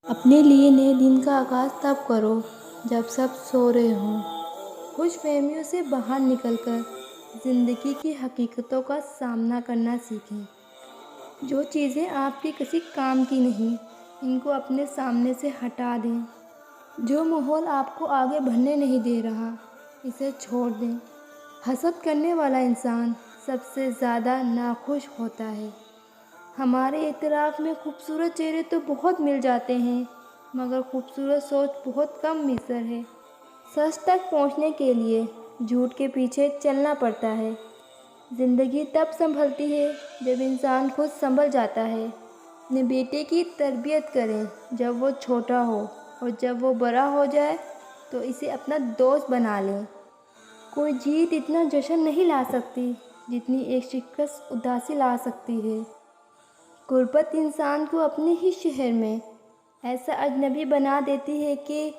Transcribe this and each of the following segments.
اپنے لیے نئے دن کا آغاز تب کرو جب سب سو رہے ہوں۔ خوش فہمیوں سے باہر نکل کر زندگی کی حقیقتوں کا سامنا کرنا سیکھیں۔ جو چیزیں آپ کے کسی کام کی نہیں، ان کو اپنے سامنے سے ہٹا دیں۔ جو ماحول آپ کو آگے بڑھنے نہیں دے رہا، اسے چھوڑ دیں۔ حسد کرنے والا انسان سب سے زیادہ ناخوش ہوتا ہے۔ ہمارے اعتراف میں خوبصورت چہرے تو بہت مل جاتے ہیں، مگر خوبصورت سوچ بہت کم میسر ہے۔ سچ تک پہنچنے کے لیے جھوٹ کے پیچھے چلنا پڑتا ہے۔ زندگی تب سنبھلتی ہے جب انسان خود سنبھل جاتا ہے۔ اپنے بیٹے کی تربیت کریں جب وہ چھوٹا ہو، اور جب وہ بڑا ہو جائے تو اسے اپنا دوست بنا لیں۔ کوئی جیت اتنا جشن نہیں لا سکتی جتنی ایک شکست اداسی لا سکتی ہے۔ غربت انسان کو اپنے ہی شہر میں ایسا اجنبی بنا دیتی ہے کہ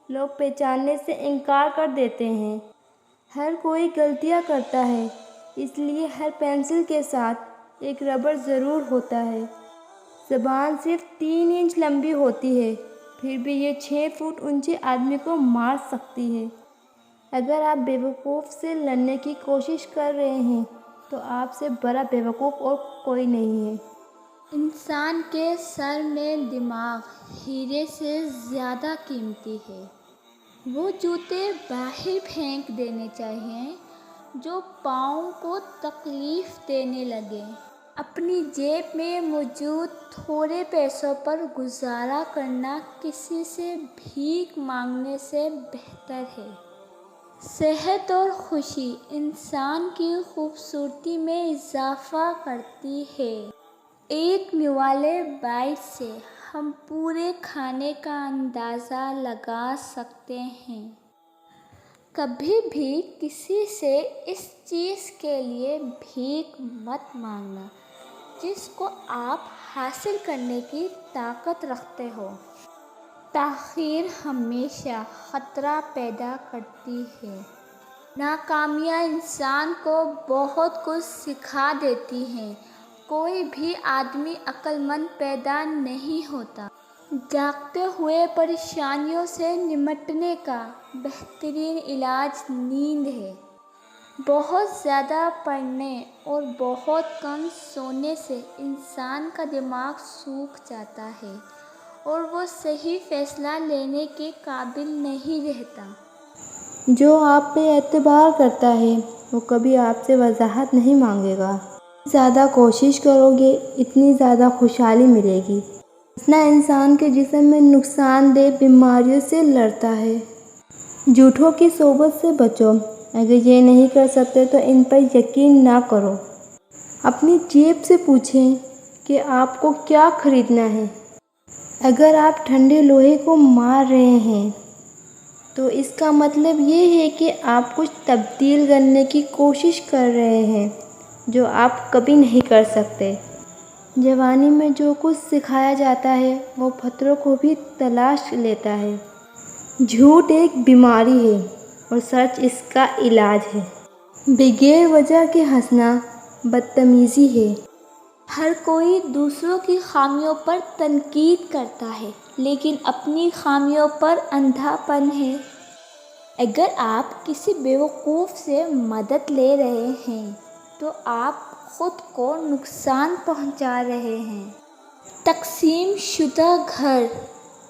لوگ پہچاننے سے انکار کر دیتے ہیں۔ ہر کوئی غلطیاں کرتا ہے، اس لیے ہر پنسل کے ساتھ ایک ربڑ ضرور ہوتا ہے۔ زبان صرف 3 انچ لمبی ہوتی ہے، پھر بھی یہ 6 فٹ اونچے آدمی کو مار سکتی ہے۔ اگر آپ بیوقوف سے لڑنے کی کوشش کر رہے ہیں تو آپ سے بڑا بیوقوف اور کوئی نہیں ہے۔ انسان کے سر میں دماغ ہیرے سے زیادہ قیمتی ہے۔ وہ جوتے باہر پھینک دینے چاہئیں جو پاؤں کو تکلیف دینے لگیں۔ اپنی جیب میں موجود تھوڑے پیسوں پر گزارا کرنا کسی سے بھیک مانگنے سے بہتر ہے۔ صحت اور خوشی انسان کی خوبصورتی میں اضافہ کرتی ہے۔ ایک نوالے بائٹ سے ہم پورے کھانے کا اندازہ لگا سکتے ہیں۔ کبھی بھی کسی سے اس چیز کے لیے بھیک مت مانگنا جس کو آپ حاصل کرنے کی طاقت رکھتے ہو۔ تاخیر ہمیشہ خطرہ پیدا کرتی ہے۔ ناکامیاں انسان کو بہت کچھ سکھا دیتی ہیں۔ کوئی بھی آدمی عقل مند پیدا نہیں ہوتا۔ جاگتے ہوئے پریشانیوں سے نمٹنے کا بہترین علاج نیند ہے۔ بہت زیادہ پڑھنے اور بہت کم سونے سے انسان کا دماغ سوکھ جاتا ہے اور وہ صحیح فیصلہ لینے کے قابل نہیں رہتا۔ جو آپ پہ اعتبار کرتا ہے وہ کبھی آپ سے وضاحت نہیں مانگے گا۔ جتنی زیادہ کوشش کرو گے اتنی زیادہ خوشحالی ملے گی۔ ہنسنا انسان کے جسم میں نقصان دہ بیماریوں سے لڑتا ہے۔ جھوٹوں کی صحبت سے بچو۔ اگر یہ نہیں کر سکتے تو ان پر یقین نہ کرو۔ اپنی جیب سے پوچھیں کہ آپ کو کیا خریدنا ہے۔ اگر آپ ٹھنڈے لوہے کو مار رہے ہیں تو اس کا مطلب یہ ہے کہ آپ کچھ تبدیل کرنے کی کوشش کر رہے ہیں جو آپ کبھی نہیں کر سکتے۔ جوانی میں جو کچھ سکھایا جاتا ہے وہ پتھروں کو بھی تلاش لیتا ہے۔ جھوٹ ایک بیماری ہے اور سچ اس کا علاج ہے۔ بغیر وجہ کے ہنسنا بدتمیزی ہے۔ ہر کوئی دوسروں کی خامیوں پر تنقید کرتا ہے لیکن اپنی خامیوں پر اندھا پن ہے۔ اگر آپ کسی بیوقوف سے مدد لے رہے ہیں تو آپ خود کو نقصان پہنچا رہے ہیں۔ تقسیم شدہ گھر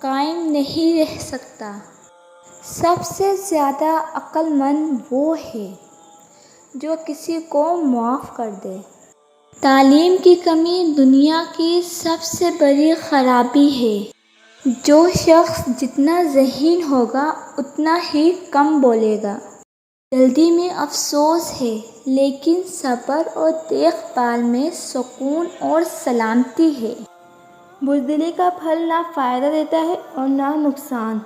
قائم نہیں رہ سکتا۔ سب سے زیادہ عقل مند وہ ہے جو کسی کو معاف کر دے۔ تعلیم کی کمی دنیا کی سب سے بڑی خرابی ہے۔ جو شخص جتنا ذہین ہوگا اتنا ہی کم بولے گا۔ جلدی میں افسوس ہے لیکن صبر اور دیکھ بھال میں سکون اور سلامتی ہے۔ بزدلی کا پھل نہ فائدہ دیتا ہے اور نہ نقصان۔